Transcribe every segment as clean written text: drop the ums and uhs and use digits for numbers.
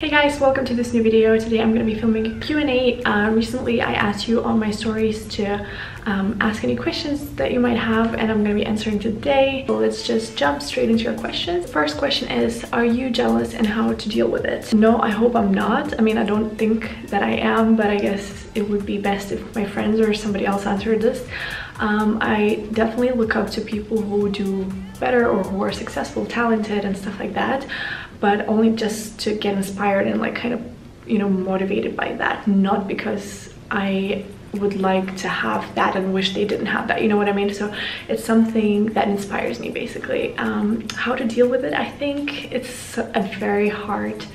Hey guys, welcome to this new video. Today I'm going to be filming a Q&A. Recently I asked you on my stories to ask any questions that you might have, and I'm going to be answering today. So let's just jump straight into your questions. First question is, are you jealous and how to deal with it? No, I hope I'm not. I mean, I don't think that I am, but I guess it would be best if my friends or somebody else answered this. I definitely look up to people who do better or who are successful, talented and stuff like that, but only just to get inspired and like kind of, you know, motivated by that, not because I would like to have that and wish they didn't have that, you know what I mean? So it's something that inspires me basically. How to deal with it, I think it's a very hard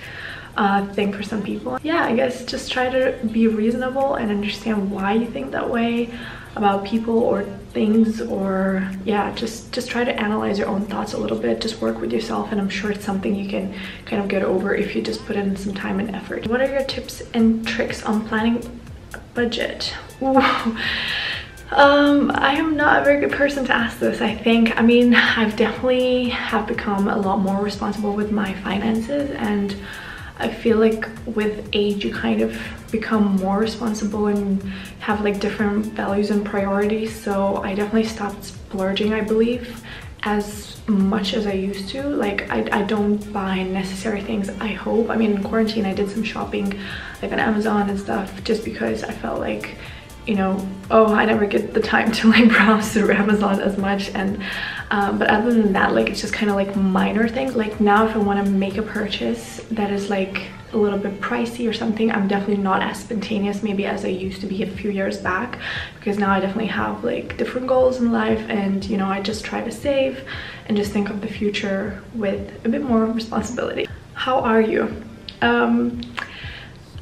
thing for some people. Yeah, I guess just try to be reasonable and understand why you think that way about people or things, or yeah, just try to analyze your own thoughts a little bit. Just work with yourself, and I'm sure it's something you can kind of get over if you just put in some time and effort. What are your tips and tricks on planning a budget? Ooh. I am not a very good person to ask this, I think. I mean, I've definitely have become a lot more responsible with my finances, and I feel like with age you kind of become more responsible and have like different values and priorities. So I definitely stopped splurging, I believe, as much as I used to. Like I don't buy necessary things, I hope. I mean, in quarantine I did some shopping like on Amazon and stuff, just because I felt like, you know, oh, I never get the time to like browse through Amazon as much. And but other than that, like it's just kind of like minor things. Like now if I want to make a purchase that is like a little bit pricey or something, I'm definitely not as spontaneous maybe as I used to be a few years back, because now I definitely have like different goals in life, and you know, I just try to save and just think of the future with a bit more responsibility. How are you?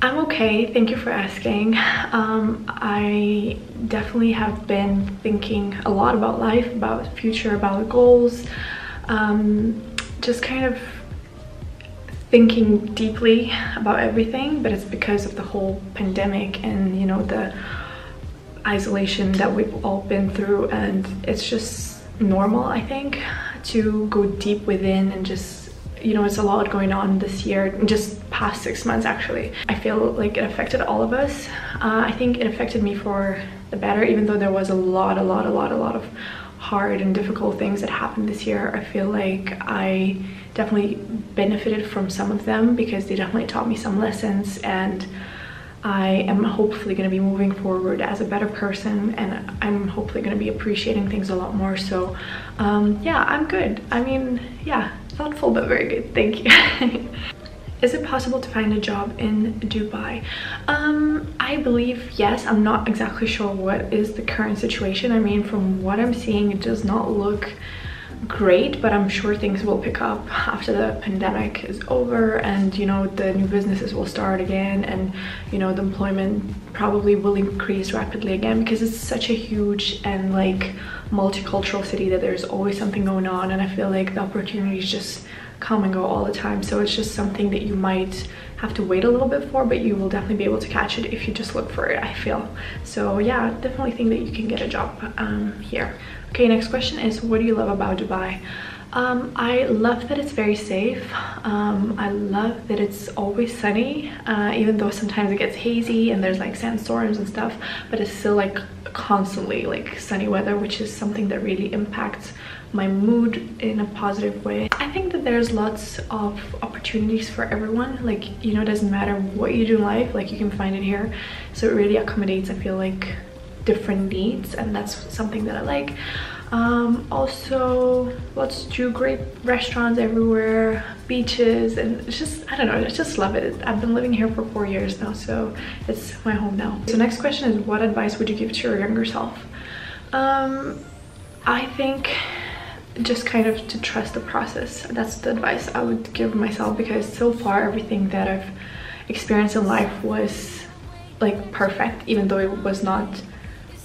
I'm okay, thank you for asking. I definitely have been thinking a lot about life, about the future, about goals, just kind of thinking deeply about everything, but it's because of the whole pandemic and, you know, the isolation that we've all been through, and it's just normal, I think, to go deep within and just, you know, it's a lot going on this year, just past 6 months actually. I feel like it affected all of us. I think it affected me for the better, even though there was a lot of hard and difficult things that happened this year. I feel like I definitely benefited from some of them, because they definitely taught me some lessons, and I am hopefully going to be moving forward as a better person, and I'm hopefully going to be appreciating things a lot more. So yeah, I'm good. I mean, yeah, thoughtful but very good, thank you. Is it possible to find a job in Dubai? I believe yes. I'm not exactly sure what is the current situation. I mean, from what I'm seeing, it does not look great, but I'm sure things will pick up after the pandemic is over, and you know, the new businesses will start again, and you know, the employment probably will increase rapidly again, because it's such a huge and like multicultural city that there's always something going on, and I feel like the opportunities just come and go all the time. So it's just something that you might have to wait a little bit for, but you will definitely be able to catch it if you just look for it, I feel. So yeah, definitely think that you can get a job here. Okay, next question is, what do you love about Dubai? I love that it's very safe. I love that it's always sunny, even though sometimes it gets hazy and there's like sandstorms and stuff, but it's still like constantly like sunny weather, which is something that really impacts my mood in a positive way. I think that there's lots of opportunities for everyone. Like, you know, it doesn't matter what you do in life, like you can find it here. So it really accommodates, I feel like, different needs, and that's something that I like. Also, lots to do, great restaurants everywhere, beaches, and it's just, I don't know, I just love it. I've been living here for 4 years now, so it's my home now. So next question is, what advice would you give to your younger self? I think just kind of to trust the process. That's the advice I would give myself, because so far everything that I've experienced in life was like perfect, even though it was not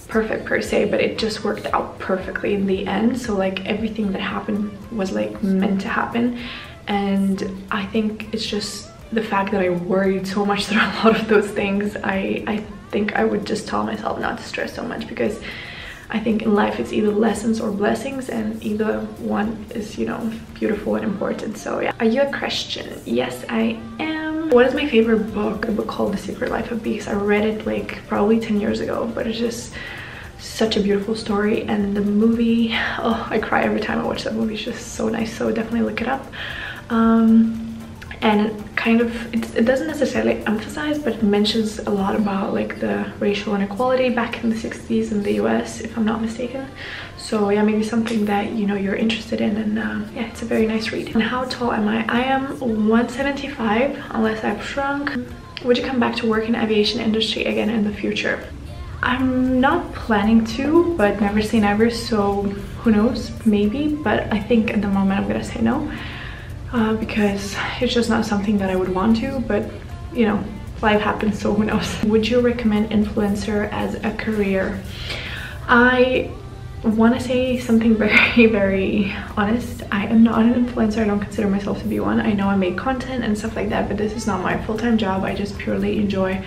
perfect per se, but it just worked out perfectly in the end. So like everything that happened was like meant to happen, and I think it's just the fact that I worried so much through a lot of those things. I think I would just tell myself not to stress so much, because I think in life it's either lessons or blessings, and either one is, you know, beautiful and important. So yeah. Are you a Christian? Yes, I am. What is my favorite book? A book called The Secret Life of Bees. I read it like probably 10 years ago, but it's just such a beautiful story. And the movie, oh, I cry every time I watch that movie. It's just so nice, so definitely look it up. And it kind of, it doesn't necessarily emphasize, but it mentions a lot about like the racial inequality back in the 60s in the US, if I'm not mistaken. So yeah, maybe something that, you know, you're interested in. And yeah, it's a very nice read. And how tall am I? I am 175, unless I've shrunk. Would you come back to work in aviation industry again in the future? I'm not planning to, but never say never, so who knows, maybe. But I think at the moment I'm gonna say no, because it's just not something that I would want to, but you know, life happens, so who knows. Would you recommend influencer as a career? I want to say something very honest. I am not an influencer. I don't consider myself to be one. I know I make content and stuff like that, but this is not my full-time job. I just purely enjoy,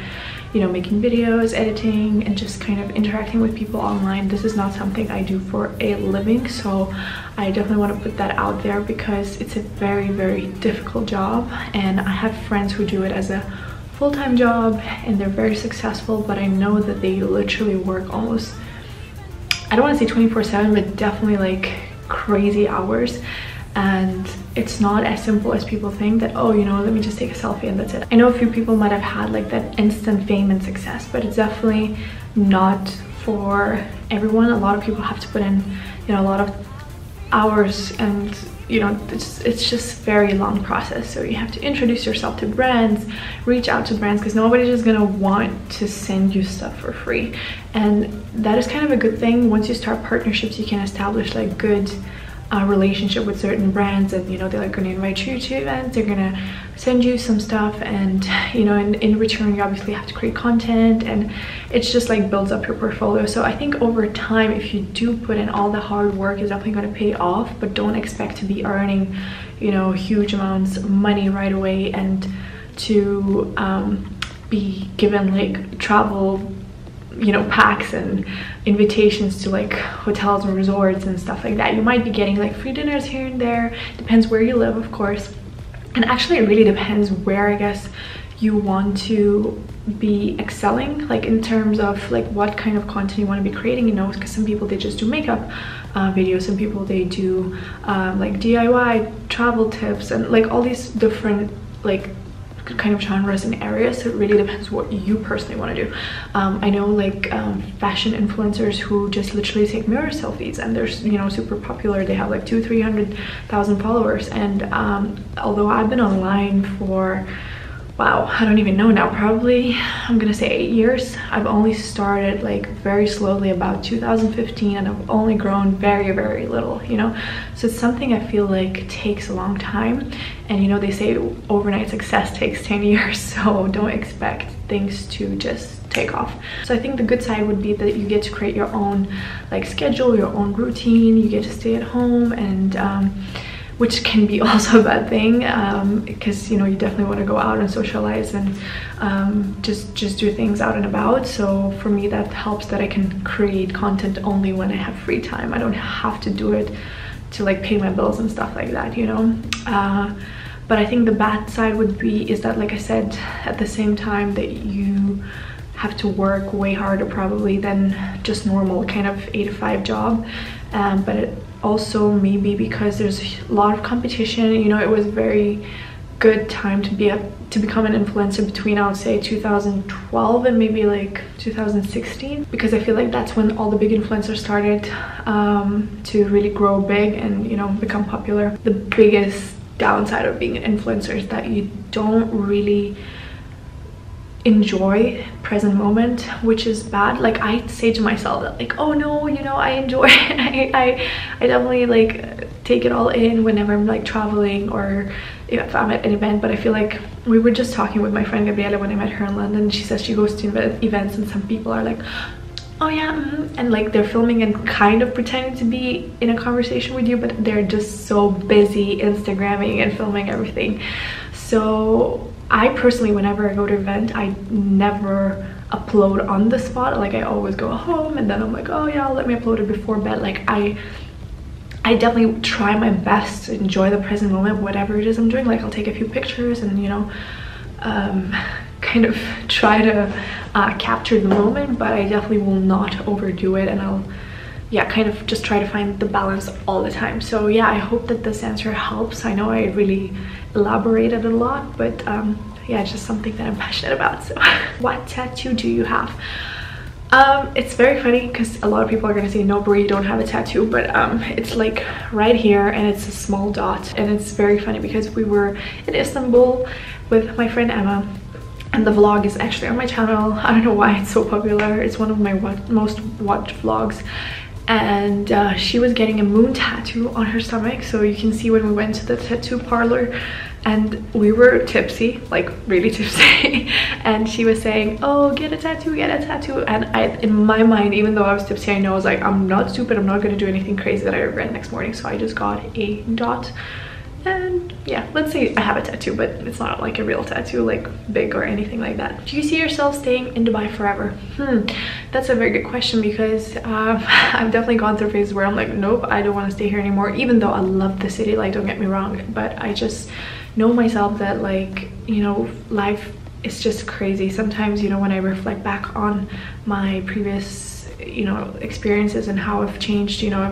you know, making videos, editing, and just kind of interacting with people online. This is not something I do for a living, so I definitely want to put that out there, because it's a very difficult job, and I have friends who do it as a full-time job and they're very successful, but I know that they literally work almost, I don't want to say 24/7, but definitely like crazy hours. And it's not as simple as people think, that, oh, you know, let me just take a selfie and that's it. I know a few people might have had like that instant fame and success, but it's definitely not for everyone. A lot of people have to put in, you know, a lot of hours, and you know, it's just very long process. So you have to introduce yourself to brands, reach out to brands, because nobody's just gonna want to send you stuff for free. And that is kind of a good thing. Once you start partnerships, you can establish like good relationship with certain brands, and you know, they're going to invite you to events, they're going to send you some stuff, and you know, in return you obviously have to create content, and it's just like builds up your portfolio. So I think over time, if you do put in all the hard work, it's definitely going to pay off, but don't expect to be earning, you know, huge amounts of money right away, and to be given like travel, you know, packs and invitations to like hotels and resorts and stuff like that. You might be getting like free dinners here and there, depends where you live, of course. And actually it really depends where, I guess, you want to be excelling, like in terms of like what kind of content you want to be creating, you know, because some people, they just do makeup videos, some people they do like DIY travel tips, and like all these different like kind of genres and areas. So it really depends what you personally want to do. I know like fashion influencers who just literally take mirror selfies, and they're, you know, super popular. They have like 200,000-300,000 followers, and although I've been online for, wow, I don't even know now, probably I'm gonna say 8 years. I've only started like very slowly about 2015, and I've only grown very little, you know. So it's something I feel like takes a long time, and you know, they say overnight success takes 10 years, so don't expect things to just take off. So I think the good side would be that you get to create your own like schedule, your own routine, you get to stay at home, and which can be also a bad thing, because you know, you definitely want to go out and socialize and just do things out and about. So for me, that helps that I can create content only when I have free time. I don't have to do it to like pay my bills and stuff like that, you know. But I think the bad side would be is that, like I said, at the same time that you have to work way harder probably than just normal kind of 8 to 5 job, but it also maybe because there's a lot of competition. You know, it was a very good time to become an influencer between, I would say, 2012 and maybe like 2016, because I feel like that's when all the big influencers started to really grow big and, you know, become popular. The biggest downside of being an influencer is that you don't really enjoy present moment, which is bad. Like I say to myself that like, oh no, you know, I enjoy it. I definitely like take it all in whenever I'm like traveling or if I'm at an event. But I feel like we were just talking with my friend Gabriela when I met her in London. She says she goes to events and some people are like, oh yeah, and like they're filming and kind of pretending to be in a conversation with you, but they're just so busy Instagramming and filming everything. So I personally, whenever I go to an event, I never upload on the spot. Like I always go home and then I'm like, oh yeah, let me upload it before bed. Like I definitely try my best to enjoy the present moment, whatever it is I'm doing. Like I'll take a few pictures and, you know, kind of try to capture the moment, but I definitely will not overdo it, and I'll kind of just try to find the balance all the time. So yeah, I hope that this answer helps. I know I really elaborated a lot, but yeah, it's just something that I'm passionate about. So what tattoo do you have? It's very funny because a lot of people are gonna say, no Brie, you don't have a tattoo, but it's like right here, and it's a small dot, and it's very funny because we were in Istanbul with my friend Emma, and the vlog is actually on my channel. I don't know why it's so popular. It's one of my most watched vlogs, and she was getting a moon tattoo on her stomach. So you can see when we went to the tattoo parlor, and we were tipsy, like really tipsy, and she was saying, oh, get a tattoo, get a tattoo. And in my mind, even though I was tipsy, I know I was like, I'm not stupid, I'm not going to do anything crazy that I regret next morning. So I just got a dot, and yeah, let's say I have a tattoo, but it's not like a real tattoo, like big or anything like that. Do you see yourself staying in Dubai forever? That's a very good question, because I've definitely gone through phases where I'm like, nope, I don't want to stay here anymore, even though I love the city, like don't get me wrong, but I just know myself that, like, you know, life is just crazy sometimes. You know, when I reflect back on my previous, you know, experiences and how I've changed, you know,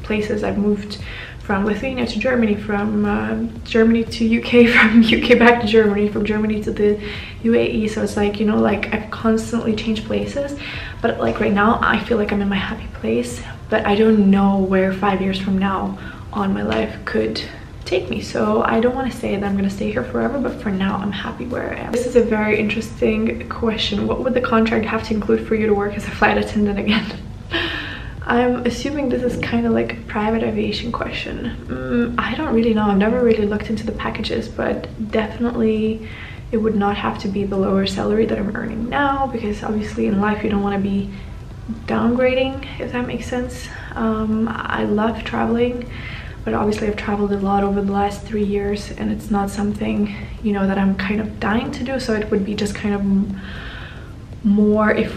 places I've moved from Lithuania to Germany, from Germany to UK, from UK back to Germany, from Germany to the UAE. So it's like, you know, like I've constantly changed places, but like right now I feel like I'm in my happy place, but I don't know where 5 years from now on my life could take me. So I don't want to say that I'm going to stay here forever, but for now I'm happy where I am. This is a very interesting question. What would the contract have to include for you to work as a flight attendant again? I'm assuming this is kind of like a private aviation question. I don't really know. I've never really looked into the packages, but definitely it would not have to be the lower salary that I'm earning now, because obviously in life you don't want to be downgrading, if that makes sense. I love traveling, but obviously I've traveled a lot over the last 3 years, and it's not something, you know, that I'm kind of dying to do. So it would be just kind of more if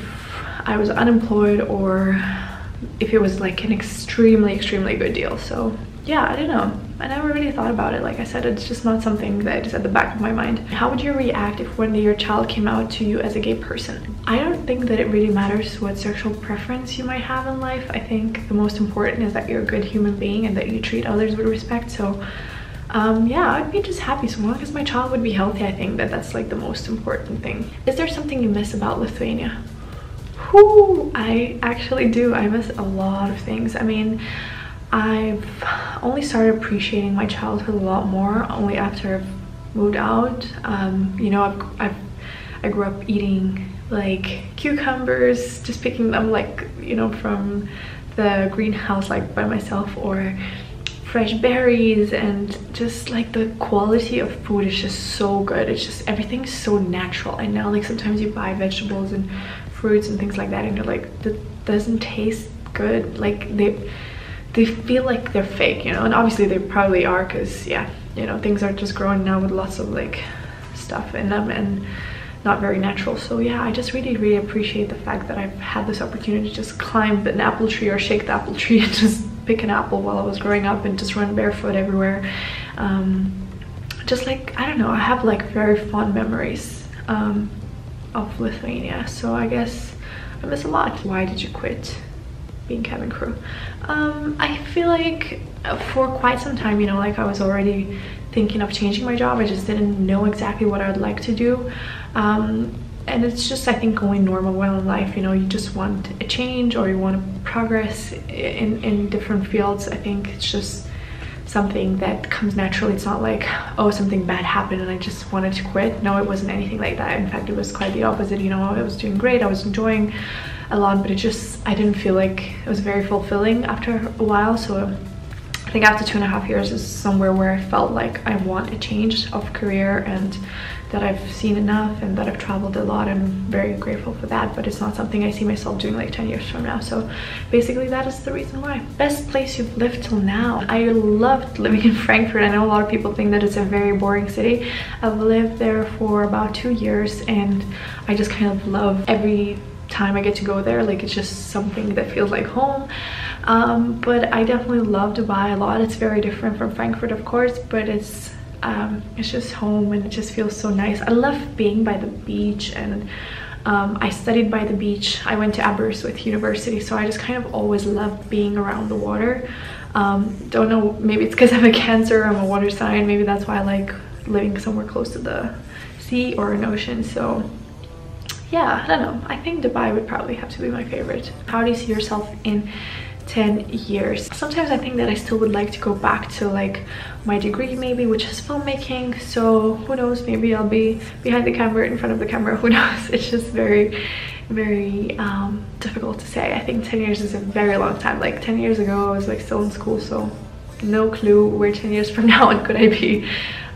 I was unemployed, or if it was like an extremely good deal. So yeah, I don't know, I never really thought about it. Like I said, it's just not something that is at the back of my mind. How would you react if one day your child came out to you as a gay person? I don't think that it really matters what sexual preference you might have in life. I think the most important is that you're a good human being and that you treat others with respect. So yeah, I'd be just happy so long as my child would be healthy. I think that that's like the most important thing. Is there something you miss about Lithuania? I actually do. I miss a lot of things. I mean, I've only started appreciating my childhood a lot more only after I've moved out. You know, I grew up eating like cucumbers, just picking them like, you know, from the greenhouse like by myself, or fresh berries, and just like the quality of food is just so good. It's just, everything's so natural. And now like sometimes you buy vegetables and fruits and things like that, and you're like, that doesn't taste good. Like they feel like they're fake, you know, and obviously they probably are, because yeah, you know, things are just growing now with lots of like stuff in them and not very natural. So yeah, I just really appreciate the fact that I've had this opportunity to just climb an apple tree or shake the apple tree and just pick an apple while I was growing up, and just run barefoot everywhere. Just like, I don't know, I have like very fond memories of Lithuania. So I guess I miss a lot. Why did you quit being cabin crew? I feel like for quite some time, you know, like I was already thinking of changing my job. I just didn't know exactly what I'd like to do. And it's just, I think, only normal well in life, you know, you just want a change, or you want to progress in different fields. I think it's just something that comes naturally. It's not like, oh, something bad happened and I just wanted to quit. No, it wasn't anything like that. In fact, it was quite the opposite. You know, I was doing great, I was enjoying a lot, but it just, I didn't feel like it was very fulfilling after a while. So I think after 2.5 years is somewhere where I felt like I want a change of career, and that I've seen enough, and that I've traveled a lot. I'm very grateful for that, but it's not something I see myself doing like 10 years from now. So basically that is the reason why. Best place you've lived till now? I loved living in Frankfurt. I know a lot of people think that it's a very boring city. I've lived there for about 2 years, and I just kind of love every time I get to go there. Like, it's just something that feels like home. But I definitely love Dubai a lot. It's very different from Frankfurt, of course, but it's it's just home, and it just feels so nice. I love being by the beach, and I studied by the beach. I went to Aberystwyth University, so I just kind of always loved being around the water. Don't know, maybe it's because I have a Cancer, I'm a water sign, maybe that's why I like living somewhere close to the sea or an ocean. So yeah, I don't know, I think Dubai would probably have to be my favorite. How do you see yourself in 10 years? Sometimes I think that I still would like to go back to like my degree maybe, which is filmmaking. So who knows, maybe I'll be behind the camera, in front of the camera, who knows. It's just very difficult to say. I think 10 years is a very long time. Like 10 years ago I was like still in school, so no clue where 10 years from now on could I be.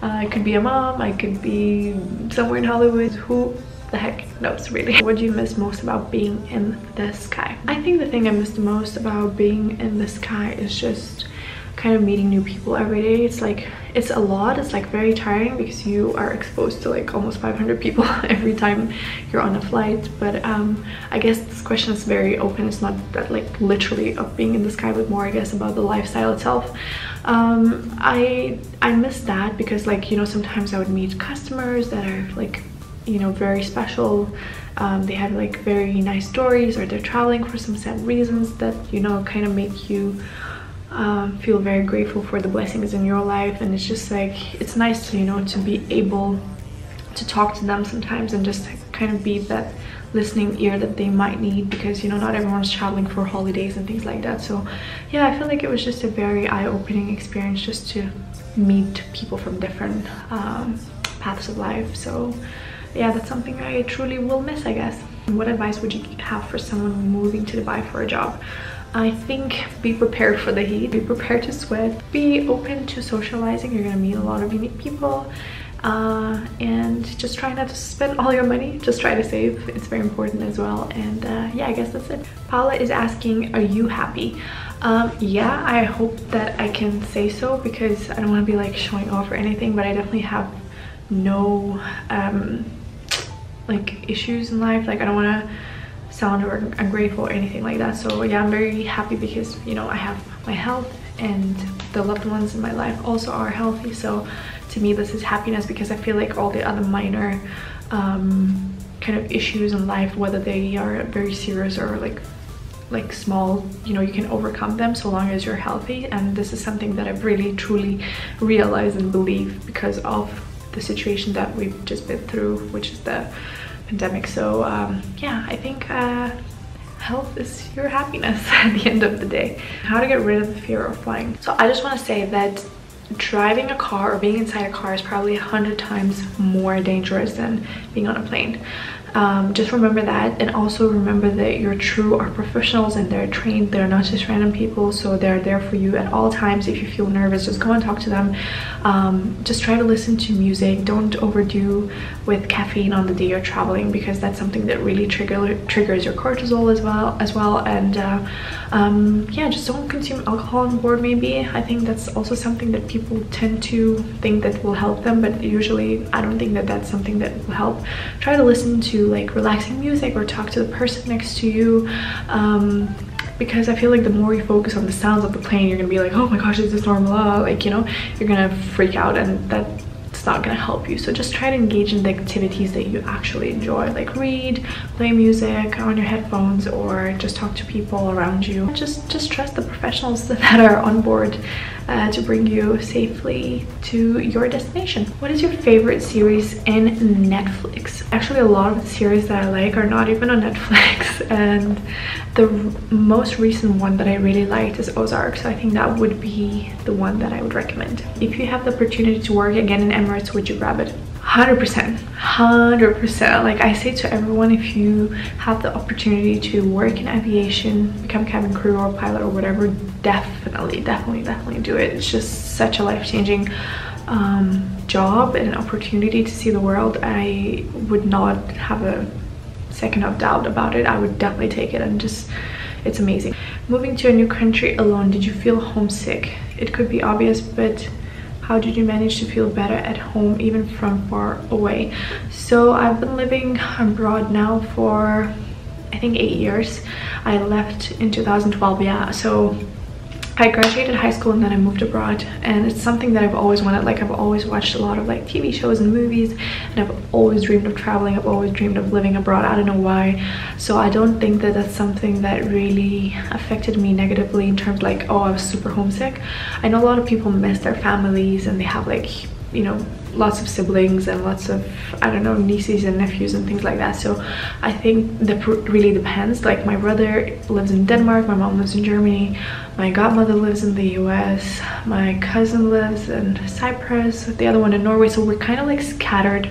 I could be a mom, I could be somewhere in Hollywood, who the heck knows really. What do you miss most about being in the sky? I think the thing I miss the most about being in the sky is just kind of meeting new people every day. It's like, it's a lot, it's like very tiring because you are exposed to like almost 500 people every time you're on a flight. But I guess this question is very open. It's not that like literally of being in the sky, but more I guess about the lifestyle itself. I miss that because like, you know, sometimes I would meet customers that are like, you know, very special. They have like very nice stories, or they're traveling for some sad reasons that, you know, kind of make you feel very grateful for the blessings in your life. And it's just like, it's nice to, you know, to be able to talk to them sometimes and just kind of be that listening ear that they might need, because, you know, not everyone's traveling for holidays and things like that. So yeah, I feel like it was just a very eye-opening experience just to meet people from different paths of life. So yeah, that's something I truly will miss, I guess. What advice would you have for someone moving to Dubai for a job? I think be prepared for the heat, be prepared to sweat, be open to socializing. You're gonna meet a lot of unique people, and just try not to spend all your money. Just try to save, it's very important as well. And yeah, I guess that's it. Paula is asking, are you happy? Yeah, I hope that I can say so, because I don't want to be like showing off or anything, but I definitely have no like issues in life. Like I don't want to sound or ungrateful or anything like that. So yeah, I'm very happy because, you know, I have my health, and the loved ones in my life also are healthy. So to me this is happiness, because I feel like all the other minor kind of issues in life, whether they are very serious or like small, you know, you can overcome them so long as you're healthy. And this is something that I've really truly realized and believe because of the situation that we've just been through, which is the pandemic. So yeah, I think health is your happiness at the end of the day. How to get rid of the fear of flying. So I just want to say that driving a car or being inside a car is probably 100 times more dangerous than being on a plane. Just remember that, and also remember that your crew are professionals and they're trained. They're not just random people, so they're there for you at all times. If you feel nervous, just go and talk to them. Just try to listen to music. Don't overdo with caffeine on the day you're traveling, because that's something that really triggers your cortisol as well. And yeah, just don't consume alcohol on board. Maybe I think that's also something that people tend to think that will help them, but usually I don't think that that's something that will help. Try to listen to like relaxing music or talk to the person next to you, because I feel like the more you focus on the sounds of the plane, you're gonna be like, oh my gosh, is this normal? Like, you know, you're gonna freak out, and that's not gonna help you. So just try to engage in the activities that you actually enjoy, like read, play music on your headphones, or just talk to people around you. Just trust the professionals that are on board to bring you safely to your destination. What is your favorite series in Netflix? Actually, a lot of the series that I like are not even on Netflix, and the most recent one that I really liked is Ozark, so I think that would be the one that I would recommend. If you have the opportunity to work again in Emirates, would you grab it? 100%. Like I say to everyone, if you have the opportunity to work in aviation, become cabin crew or pilot or whatever, definitely do it. It's just such a life-changing job and an opportunity to see the world. I would not have a second of doubt about it. I would definitely take it, and just, it's amazing. Moving to a new country alone, did you feel homesick? It could be obvious, but how did you manage to feel better at home even from far away? So I've been living abroad now for I think 8 years. I left in 2012, yeah. So I graduated high school and then I moved abroad, and it's something that I've always wanted. Like, I've always watched a lot of like TV shows and movies, and I've always dreamed of traveling. I've always dreamed of living abroad. I don't know why. So I don't think that that's something that really affected me negatively in terms like, oh, I was super homesick. I know a lot of people miss their families and they have like, you know, lots of siblings and lots of, I don't know, nieces and nephews and things like that. So I think that really depends. Like, my brother lives in Denmark, my mom lives in Germany, my godmother lives in the US, my cousin lives in Cyprus, the other one in Norway. So we're kind of like scattered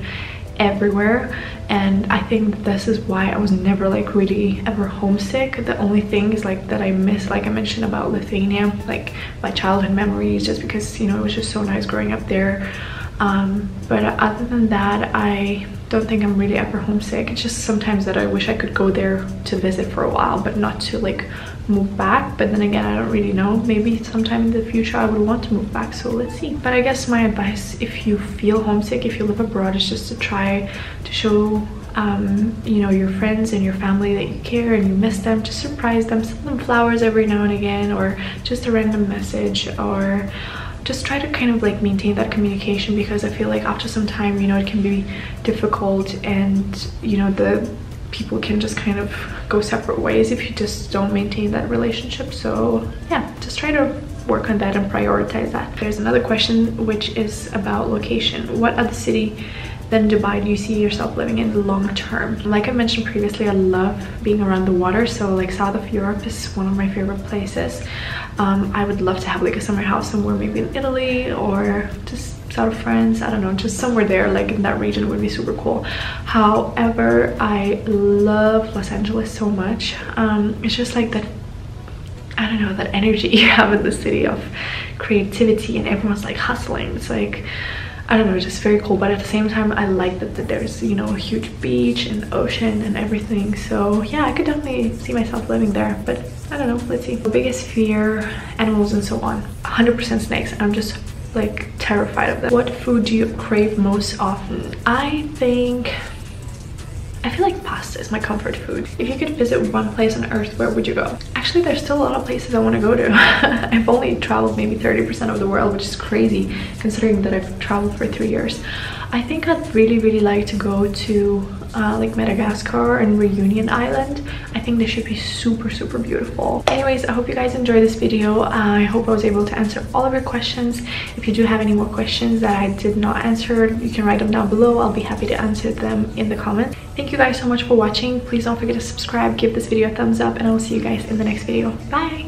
everywhere, and I think this is why I was never like really ever homesick. The only thing is like that I miss, like I mentioned about Lithuania, like my childhood memories, just because, you know, it was just so nice growing up there. But other than that, I don't think I'm really ever homesick. It's just sometimes that I wish I could go there to visit for a while, but not to like move back. But then again, I don't really know, maybe sometime in the future I would want to move back, so let's see. But I guess my advice, if you feel homesick, if you live abroad, is just to try to show you know, your friends and your family that you care and you miss them. Just surprise them, send them flowers every now and again, or just a random message, or just try to kind of like maintain that communication, because I feel like after some time, you know, it can be difficult, and you know, the people can just kind of go separate ways if you just don't maintain that relationship. So yeah, just try to work on that and prioritize that. There's another question, which is about location. What other city than Dubai do you see yourself living in long term? Like I mentioned previously, I love being around the water, so like south of Europe is one of my favorite places. I would love to have like a summer house somewhere, maybe in Italy or just south of France. I don't know, just somewhere there, like in that region would be super cool. However, I love Los Angeles so much. It's just like that, I don't know, that energy you have in the city of creativity, and everyone's like hustling. It's like, I don't know, just very cool. But at the same time, I like that there's, you know, a huge beach and ocean and everything. So yeah, I could definitely see myself living there, but I don't know, let's see. The biggest fear, animals and so on. 100% snakes. I'm just like terrified of them. What food do you crave most often? I feel like pasta is my comfort food. If you could visit one place on earth, where would you go? Actually, there's still a lot of places I want to go to. I've only traveled maybe 30% of the world, which is crazy considering that I've traveled for 3 years. I think I'd really like to go to like Madagascar and Reunion Island. I think they should be super beautiful. Anyways, I hope you guys enjoyed this video. I hope I was able to answer all of your questions. If you do have any more questions that I did not answer, you can write them down below. I'll be happy to answer them in the comments. Thank you guys so much for watching. Please don't forget to subscribe, give this video a thumbs up, and I will see you guys in the next video. Bye.